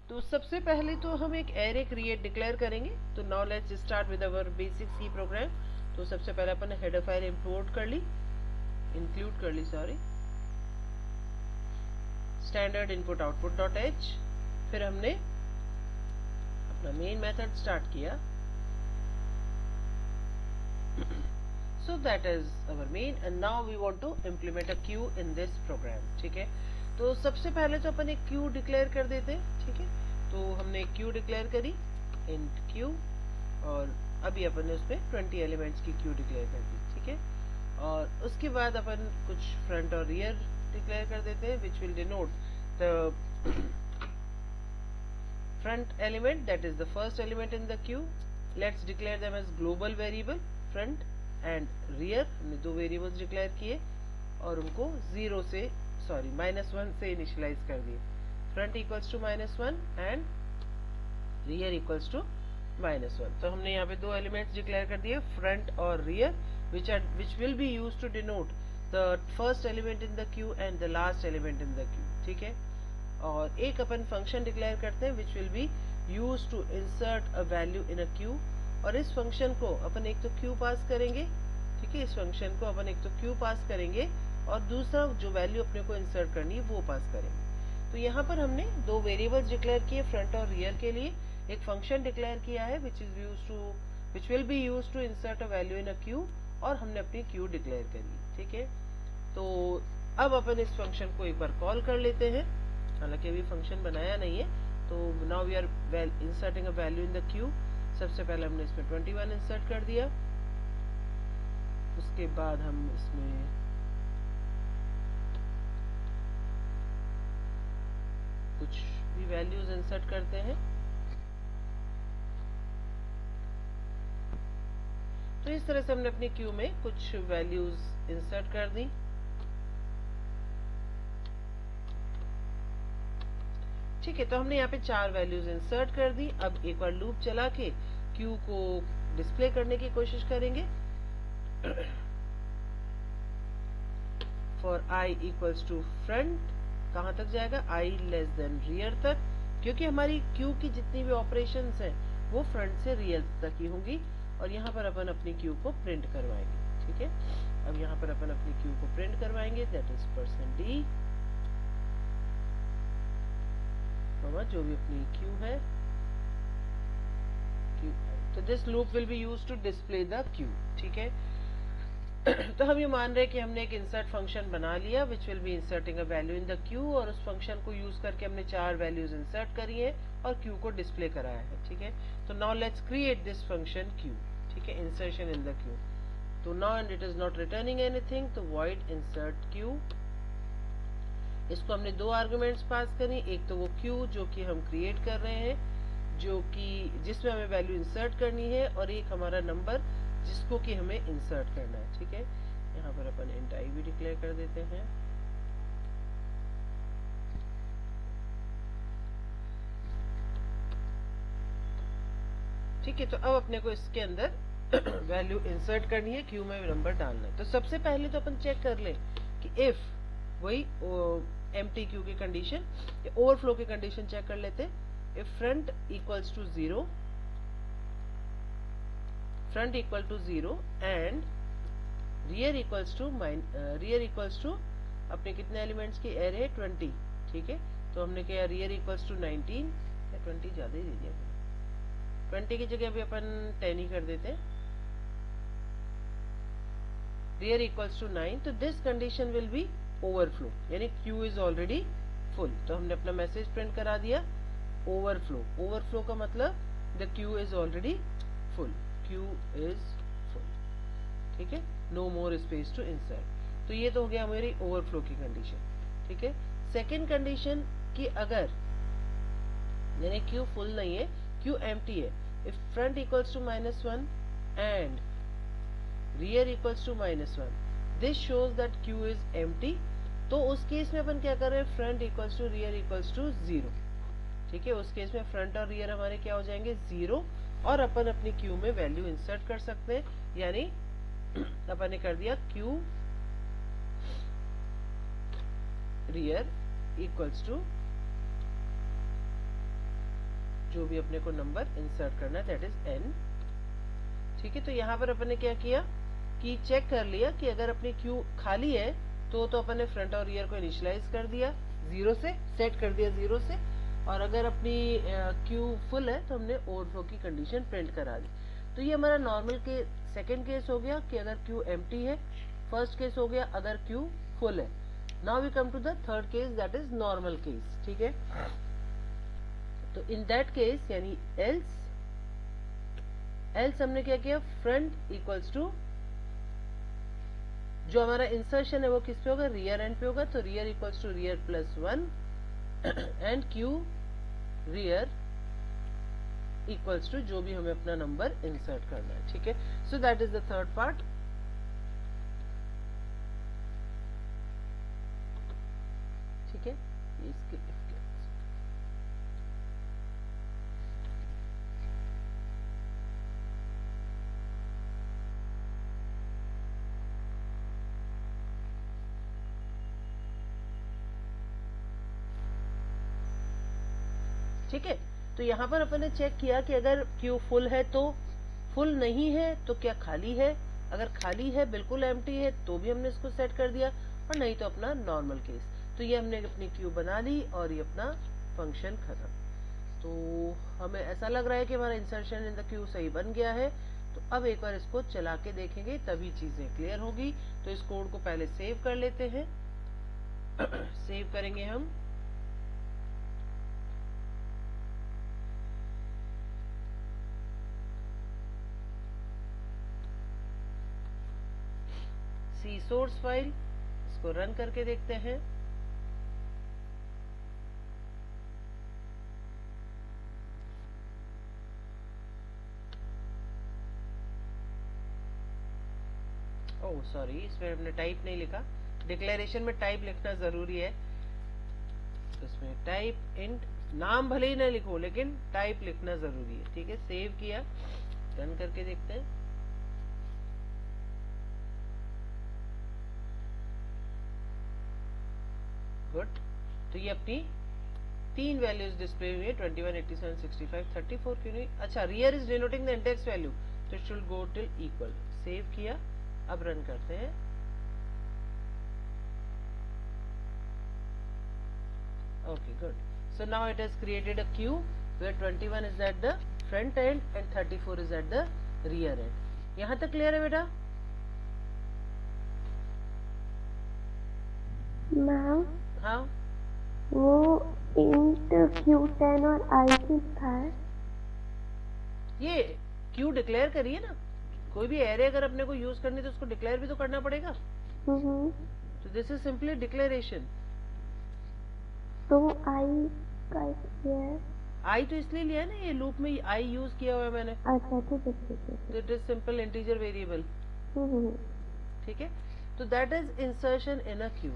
तो सबसे पहले तो हम एक एरे क्रिएट डिक्लेयर करेंगे। तो now let's start with our basic C program. तो सबसे पहले अपन ने हेडर फाइल इंक्लूड कर ली sorry, standard input output dot h. फिर हमने अपना मेन मेथड स्टार्ट किया। So that is our main and now we want to implement a queue in this program। ठीक है, तो सबसे पहले तो अपन एक क्यू डिक्लेयर कर देते हैं। ठीक है, तो हमने एक क्यू डिक्लेयर करी int क्यू, और अभी अपन ने उसमें 20 एलिमेंट्स की क्यू डिक्लेयर कर दी। ठीक है, और उसके बाद अपन कुछ फ्रंट और रियर डिक्लेयर कर देते हैं which will denote the front element, that is the first element in the queue. Let's declare them as global variable front and rear. हमने दो वेरिएबल्स डिक्लेयर किए और उनको -1 से इनिशियलाइज कर दिए। Front equals to -1 and rear equals to -1। तो हमने यहाँ पे दो एलिमेंट्स डिक्लेयर कर दिए, फ्रंट और rear, which will be used to denote the first element in the queue and the last element in the queue. ठीक है, और एक अपन फंक्शन डिक्लेयर करते हैं which will be used to insert a value in a queue. और इस function को अपन एक तो क्यू पास करेंगे। ठीक है, इस फंक्शन को अपन एक तो क्यू पास करेंगे और दूसरा जो वैल्यू अपने को इंसर्ट करनी है वो पास करेंगे। तो यहाँ पर हमने दो वेरिएबल्स डिक्लेयर किए फ्रंट और रियर के लिए। एक फंक्शन डिक्लेयर किया है which will be used to insert a value in a queue, और हमने अपनी क्यू डिक्लेयर करी। ठीक है, तो अब अपन इस फंक्शन को एक बार कॉल कर लेते हैं, हालांकि अभी फंक्शन बनाया नहीं है। तो now we are inserting a value in the queue. सबसे पहले हमने इसमें 21 इंसर्ट कर दिया। उसके बाद हम इसमें कुछ भी वैल्यूज इंसर्ट करते हैं। तो इस तरह से हमने अपनी क्यू में कुछ वैल्यूज इंसर्ट कर दी। ठीक है, तो हमने यहाँ पे 4 वैल्यूज इंसर्ट कर दी। अब एक बार लूप चला के क्यू को डिस्प्ले करने की कोशिश करेंगे। For i equals to front, कहां तक जाएगा? i लेस देन रियर तक, क्योंकि हमारी क्यू की जितनी भी ऑपरेशंस हैं वो फ्रंट से रियर तक ही होंगी। और यहाँ पर अपन अपनी क्यू को प्रिंट करवाएंगे। ठीक है, अब यहाँ पर अपन अपनी क्यू को प्रिंट करवाएंगे, दैट इज %d, जो भी अपनी क्यू है क्यू। तो this loop will be used to display the queue. ठीक है, तो हम ये मान रहे हैं कि हमने एक इंसर्ट फंक्शन बना लिया विच will B inserting a value in the Q, और उस फंक्शन को यूज करके हमने 4 वैल्यूज इंसर्ट करी है और क्यू को डिस्प्ले कराया है। ठीक है, तो now let's create this function Q. ठीक है, इंसर्शन इन द क्यू। तो now and it is not returning anything, तो वॉइड इंसर्ट क्यू। इसको हमने दो आर्गुमेंट्स पास करी, एक तो वो क्यू जो कि हम क्रिएट कर रहे हैं, जो कि जिसमें हमें वैल्यू इंसर्ट करनी है, और एक हमारा नंबर जिसको कि हमें इंसर्ट करना है। ठीक है, यहाँ पर अपन int i भी डिक्लेयर कर देते हैं। ठीक है, तो अब अपने को इसके अंदर वैल्यू इंसर्ट करनी है, क्यू में नंबर डालना है। तो सबसे पहले तो अपन चेक कर लें कि इफ वही एम्प्टी क्यू की कंडीशन, ओवरफ्लो की कंडीशन चेक कर लेते हैं। If front equals to 0, front equal to 0 and rear equals to अपने कितने एलिमेंट्स की एरे 20। ठीक है, तो हमने क्या रियर इक्वल्स टू 19 या 20 ज्यादा ही दे दिया, 20 की जगह भी अपन 10 ही कर देते हैं। रियर इक्वल्स टू 9, तो this condition will be overflow, यानी क्यू इज ऑलरेडी फुल। तो हमने अपना मैसेज प्रिंट करा दिया ओवरफ्लो। ओवरफ्लो का मतलब the queue is already full, queue is full. ठीक है, no more space to insert. तो ये तो हो गया मेरी ओवरफ्लो की कंडीशन। ठीक है, सेकेंड कंडीशन कि अगर यानी क्यू फुल नहीं है, क्यू एम्प्टी है, if front equals to -1 and rear equals to -1, this shows that queue is empty. तो उस केस में अपन क्या कर रहे हैं, front equals to rear equals to 0। ठीक है, उस केस में फ्रंट और रियर हमारे क्या हो जाएंगे, 0, और अपन अपनी क्यू में वैल्यू इंसर्ट कर सकते हैं। यानी अपन ने कर दिया क्यू रियर इक्वल्स टू जो भी अपने को नंबर इंसर्ट करना है, दैट इज n। ठीक है, तो यहाँ पर अपन ने क्या किया कि चेक कर लिया कि अगर अपनी क्यू खाली है तो अपन ने फ्रंट और रियर को इनिशियलाइज कर दिया 0 से, सेट कर दिया 0 से, और अगर अपनी क्यू फुल है तो हमने ओवरफ्लो की कंडीशन प्रिंट करा दी। तो ये हमारा नॉर्मल के सेकेंड केस हो गया कि अगर क्यू एम्प्टी है। फर्स्ट केस हो गया अगर क्यू फुल है। Now we come to the third case, that is normal case. ठीक है, तो इन दैट केस यानी एल्स हमने क्या किया, फ्रंट इक्वल्स टू जो हमारा इंसर्शन है वो किस पे होगा, रियर एंड पे होगा, तो rear equals to rear plus 1 and queue rear equals to जो भी हमें अपना नंबर इंसर्ट करना है। ठीक है, so that is the third part. ठीक है, इसके ठीक है, तो यहाँ पर अपन ने चेक किया कि अगर क्यू फुल है तो, फुल नहीं है तो क्या खाली है, अगर खाली है बिल्कुल एम्प्टी है तो भी हमने इसको सेट कर दिया, और नहीं तो अपना नॉर्मल केस। तो ये हमने अपनी क्यू बना ली और ये अपना फंक्शन खत्म। तो हमें ऐसा लग रहा है कि हमारा इंसर्शन इन द क्यू सही बन गया है। तो अब एक बार इसको चला के देखेंगे तभी चीजें क्लियर होगी। तो इस कोड को पहले सेव कर लेते हैं। सेव करेंगे हम, सी सोर्स फाइल, इसको रन करके देखते हैं। ओह सॉरी, इसमें हमने टाइप नहीं लिखा। डिक्लेरेशन में टाइप लिखना जरूरी है। इसमें टाइप इंट, नाम भले ही ना लिखो लेकिन टाइप लिखना जरूरी है। ठीक है, सेव किया, रन करके देखते हैं। गुड, तो ये अपनी 3 वैल्यूज डिस्प्ले हुई है, 21, 87, 65, 34 क्यों नहीं। अच्छा, rear is denoting the index value, तो it should go till equal. Save किया, अब रन करते हैं। Okay, good. So now it has created a queue where 21 is at the front end and 34 is at the rear end. यहाँ तक clear है बेटा? Ma'am हाँ, वो इंट Q10 और I कितना है? ये क्यू डिक्लेयर करिए ना। कोई भी एरे अगर अपने को यूज करनी तो उसको डिक्लेयर भी तो करना पड़ेगा। तो दिस इज सिंपली डिक्लेरेशन। तो I का क्या है? आई तो इसलिए लिया है ना, ये लूप में आई यूज किया हुआ है मैंने। अच्छा ठीक है। तो it is simple integer variable. ठीक है, तो that is insertion in a Q.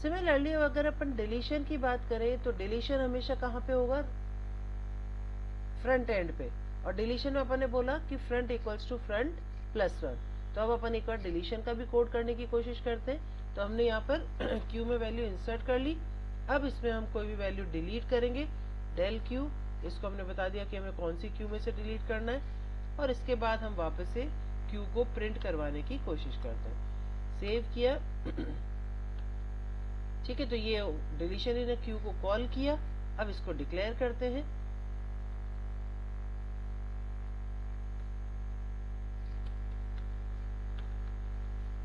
Similarly अगर अपन डिलीशन की बात करें तो डिलीशन हमेशा कहाँ पे होगा, फ्रंट एंड पे। और डिलीशन में अपन ने बोला कि front equals to front plus 1। तो अब अपन एक बार डिलीशन का भी कोड करने की कोशिश करते हैं। तो हमने यहाँ पर क्यू में वैल्यू इंसर्ट कर ली। अब इसमें हम कोई भी वैल्यू डिलीट करेंगे, डेल क्यू, इसको हमने बता दिया कि हमें कौन सी क्यू में से डिलीट करना है, और इसके बाद हम वापस से क्यू को प्रिंट करवाने की कोशिश करते हैं। सेव किया। ठीक है, तो ये डिलीशन इन क्यू को कॉल किया। अब इसको डिक्लेयर करते हैं।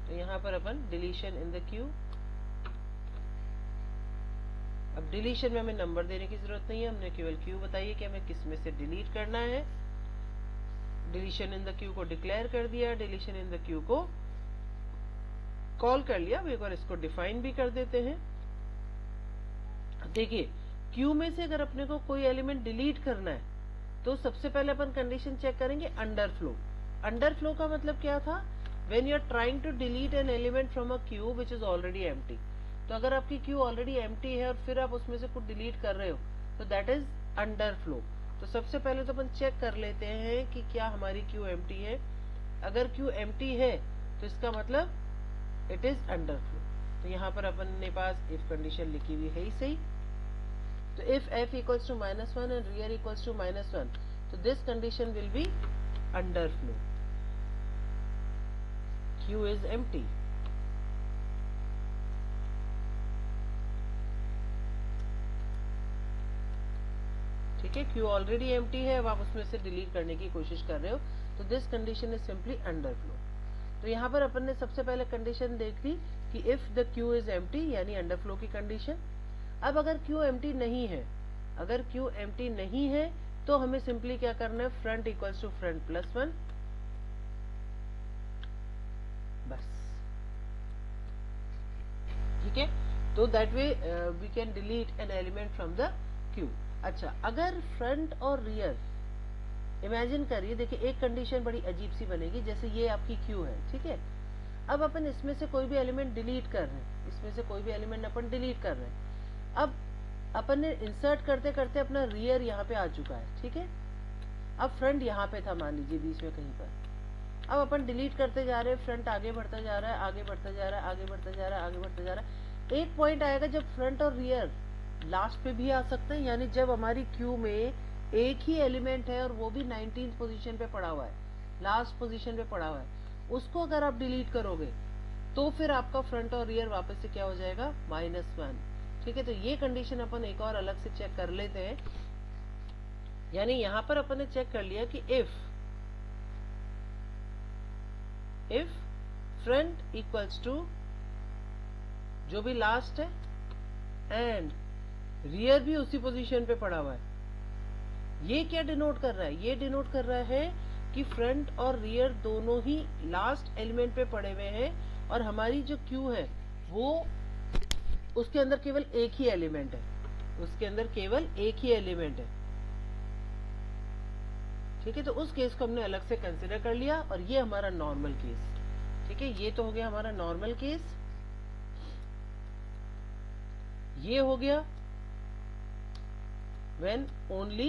तो यहां पर अपन डिलीशन इन द क्यू, अब डिलीशन में हमें नंबर देने की जरूरत नहीं है, हमने केवल क्यू बताइए कि हमें किस में से डिलीट करना है। डिलीशन इन द क्यू को डिक्लेयर कर दिया, डिलीशन इन द क्यू को कॉल कर लिया। अब एक बार इसको डिफाइन भी कर देते हैं। देखिए, क्यू में से अगर अपने को कोई एलिमेंट डिलीट करना है तो सबसे पहले अपन कंडीशन चेक करेंगे अंडरफ्लो। अंडरफ्लो का मतलब क्या था, when you are trying to delete an element from a queue which is already empty. तो अगर आपकी क्यू ऑलरेडी एम्प्टी है और फिर आप उसमें से कुछ डिलीट कर रहे हो तो दैट इज अंडरफ्लो। तो सबसे पहले तो अपन चेक कर लेते हैं कि क्या हमारी क्यू एम्प्टी है। अगर क्यू एम्प्टी है तो इसका मतलब इट इज अंडरफ्लो। तो यहाँ पर अपन ने पास इफ कंडीशन लिखी हुई है ही सही। तो if f equals to -1 and rear equals to -1, so this condition will be underflow. Q is empty. ठीक है, Q ऑलरेडी एम्प्टी है, अब आप उसमें से डिलीट करने की कोशिश कर रहे हो, तो this condition is simply underflow. तो यहाँ पर अपन ने सबसे पहले कंडीशन देख ली कि if the Q is empty, यानी अंडरफ्लो की कंडीशन. अब अगर Q एम्प्टी नहीं है, अगर Q एम्प्टी नहीं है तो हमें सिंपली क्या करना है, front equals to front plus 1, बस. ठीक है, तो that way we can delete an element from the Q. अच्छा, अगर फ्रंट और रियर, इमेजिन करिए, देखिए एक कंडीशन बड़ी अजीब सी बनेगी, जैसे ये आपकी Q है, ठीक है. अब अपन इसमें से कोई भी एलिमेंट डिलीट कर रहे हैं, इसमें से कोई भी एलिमेंट अपन डिलीट कर रहे हैं. अब अपन ने इंसर्ट करते करते अपना रियर यहाँ पे आ चुका है, ठीक है. अब फ्रंट यहाँ पे था, मान लीजिए बीच में कहीं पर. अब अपन डिलीट करते जा रहे हैं, फ्रंट आगे बढ़ता जा रहा है, आगे बढ़ता जा रहा है, आगे बढ़ता जा रहा है, आगे बढ़ता जा रहा है. एक पॉइंट आएगा जब फ्रंट और रियर लास्ट पे भी आ सकते हैं, यानी जब हमारी क्यू में एक ही एलिमेंट है और वो भी 19th पोजीशन पे पड़ा हुआ है, लास्ट पोजीशन पे पड़ा हुआ है, उसको अगर आप डिलीट करोगे तो फिर आपका फ्रंट और रियर वापस से क्या हो जाएगा, -1. ठीक है, तो ये कंडीशन अपन एक और अलग से चेक कर लेते हैं. यानी यहां पर अपन ने चेक कर लिया कि इफ फ्रंट इक्वल्स टू जो भी लास्ट है एंड रियर भी उसी पोजीशन पे पड़ा हुआ है, ये क्या डिनोट कर रहा है, ये डिनोट कर रहा है कि फ्रंट और रियर दोनों ही लास्ट एलिमेंट पे पड़े हुए हैं और हमारी जो क्यू है वो उसके अंदर केवल एक ही एलिमेंट है, उसके अंदर केवल एक ही एलिमेंट है. ठीक है, तो उस केस को हमने अलग से कंसिडर कर लिया और ये हमारा नॉर्मल केस. ठीक है, ये तो हो गया हमारा नॉर्मल केस. ये हो गया when only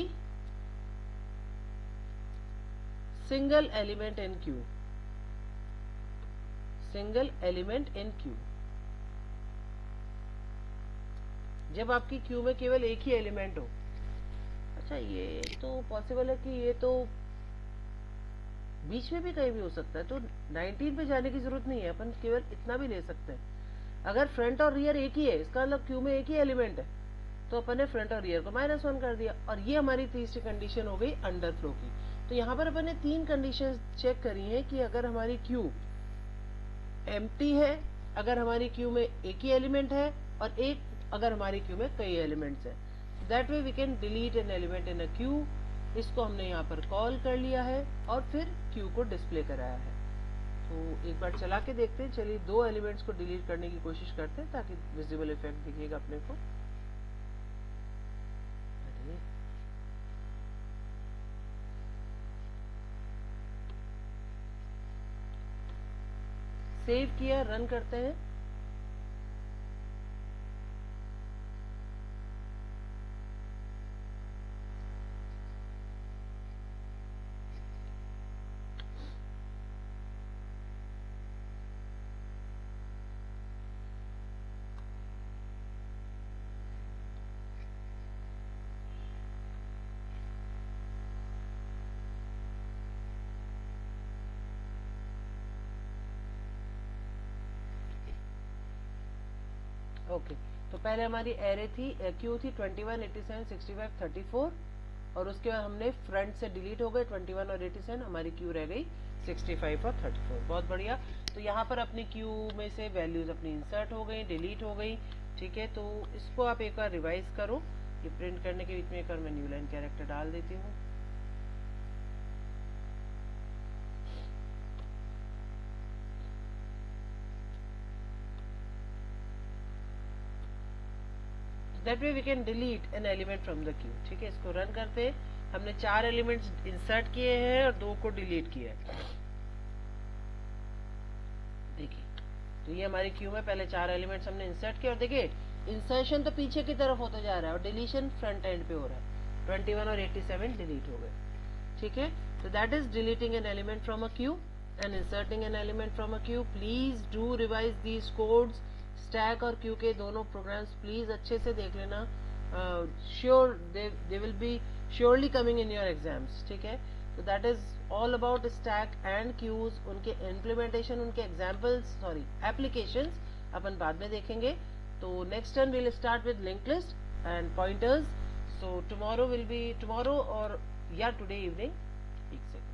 single element in Q, single element in Q. जब आपकी Q में केवल एक ही एलिमेंट हो. अच्छा, ये तो पॉसिबल है कि ये तो बीच में भी कहीं भी हो सकता है, तो 19 पे जाने की जरूरत नहीं है, अपन केवल इतना भी ले सकते हैं. अगर फ्रंट और रियर एक ही है, इसका मतलब Q में एक ही एलिमेंट है, तो अपन ने फ्रंट और रियर को -1 कर दिया और ये हमारी तीसरी कंडीशन हो गई अंडरफ्लो की. तो यहाँ पर अपन ने 3 कंडीशन चेक करी है कि अगर हमारी क्यू एम्प्टी है, अगर हमारी क्यू में एक ही एलिमेंट है और एक अगर हमारी क्यू में कई एलिमेंट्स है, that way we can delete an element in a queue. इसको हमने यहाँ पर कॉल कर लिया है और फिर क्यू को डिस्प्ले कराया है. तो एक बार चला के देखते हैं. चलिए 2 एलिमेंट्स को डिलीट करने की कोशिश करते हैं ताकि विजिबल इफेक्ट दिखेगा अपने को. सेव किया, रन करते हैं. ओके, तो पहले हमारी एरे थी, क्यू थी 21, 87, 65, 34 और उसके बाद हमने फ्रंट से डिलीट हो गए 21 और 87, हमारी क्यू रह गई 65 और 34. बहुत बढ़िया. तो यहाँ पर अपनी क्यू में से वैल्यूज अपनी इंसर्ट हो गई, डिलीट हो गई. ठीक है, तो इसको आप एक बार रिवाइज करो. ये प्रिंट करने के बीच में एक बार मैं न्यू लाइन कैरेक्टर डाल देती हूँ. That way we can delete an element from the queue. ठीक है, इसको रन करते हैं. हमने 4 एलिमेंट्स इंसर्ट किए हैं और 2 को डिलीट किया है. देखिए, तो ये हमारी क्यू में पहले 4 एलिमेंट्स हमने इंसर्ट किए और देखिए इंसर्शन तो पीछे की तरफ होता जा रहा है और डिलीशन फ्रंट एंड पे हो रहा है. 21 और 87 डिलीट हो गए. ठीक है, तो that is deleting an element from a queue and inserting an element from a queue. Please do revise these codes. Stack और क्यू के दोनों प्रोग्राम्स प्लीज अच्छे से देख लेना. Sure they will be surely coming in your exams, ठीक है। तो that is all about stack and queues, उनके इम्प्लीमेंटेशन, उनके एग्जाम्पल्स, सॉरी एप्लीकेशंस अपन बाद में देखेंगे। तो next turn will start with link list and pointers. So tomorrow will be tomorrow or yeah today evening, एक second.